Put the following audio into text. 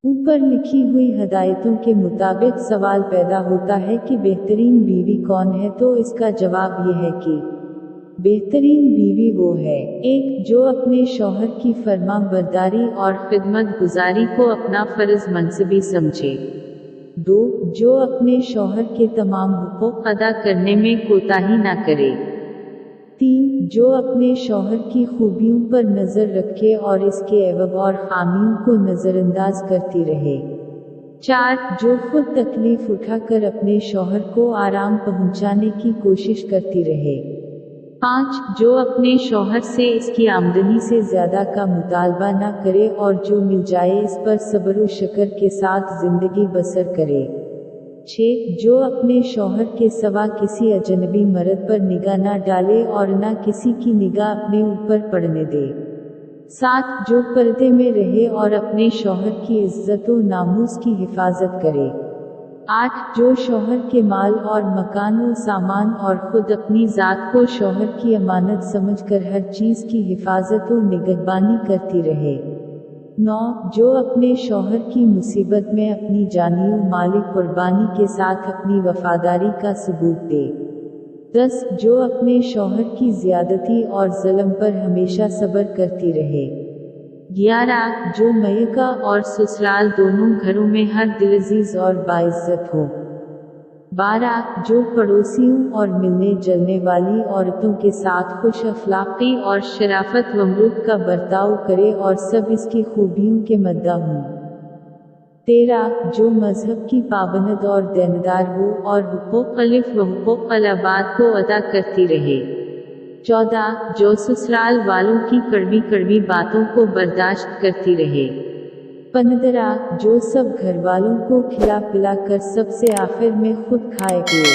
اوپر لکھی ہوئی ہدایتوں کے مطابق سوال پیدا ہوتا ہے کہ بہترین بیوی کون ہے، تو اس کا جواب یہ ہے کہ بہترین بیوی وہ ہے: 1 جو اپنے شوہر کی فرما برداری اور خدمت گزاری کو اپنا فرض منصبی سمجھے۔ 2 جو اپنے شوہر کے تمام حقوق ادا کرنے میں کوتاہی نہ کرے۔ 3 جو اپنے شوہر کی خوبیوں پر نظر رکھے اور اس کے عیوب اور خامیوں کو نظر انداز کرتی رہے۔ 4 جو خود تکلیف اٹھا کر اپنے شوہر کو آرام پہنچانے کی کوشش کرتی رہے۔ 5 جو اپنے شوہر سے اس کی آمدنی سے زیادہ کا مطالبہ نہ کرے اور جو مل جائے اس پر صبر و شکر کے ساتھ زندگی بسر کرے۔ 6 جو اپنے شوہر کے سوا کسی اجنبی مرد پر نگاہ نہ ڈالے اور نہ کسی کی نگاہ اپنے اوپر پڑنے دے۔ 7 جو پردے میں رہے اور اپنے شوہر کی عزت و ناموس کی حفاظت کرے۔ 8 جو شوہر کے مال اور مکان و سامان اور خود اپنی ذات کو شوہر کی امانت سمجھ کر ہر چیز کی حفاظت و نگہبانی کرتی رہے۔ 9 جو اپنے شوہر کی مصیبت میں اپنی جانی و مالی قربانی کے ساتھ اپنی وفاداری کا ثبوت دے۔ 10 جو اپنے شوہر کی زیادتی اور ظلم پر ہمیشہ صبر کرتی رہے۔ 11 جو میکہ اور سسرال دونوں گھروں میں ہر دلعزیز اور باعزت ہو۔ 12 جو پڑوسیوں اور ملنے جلنے والی عورتوں کے ساتھ خوش اخلاقی اور شرافت و مروت کا برتاؤ کرے اور سب اس کی خوبیوں کے مداح ہوں۔ 13 جو مذہب کی پابند اور دیندار ہو اور حقوق الف و حقوق العباد کو ادا کرتی رہے۔ 14 جو سسرال والوں کی کڑوی کڑوی باتوں کو برداشت کرتی رہے۔ 15 جو سب گھر والوں کو کھلا پلا کر سب سے آخر میں خود کھائے پیے۔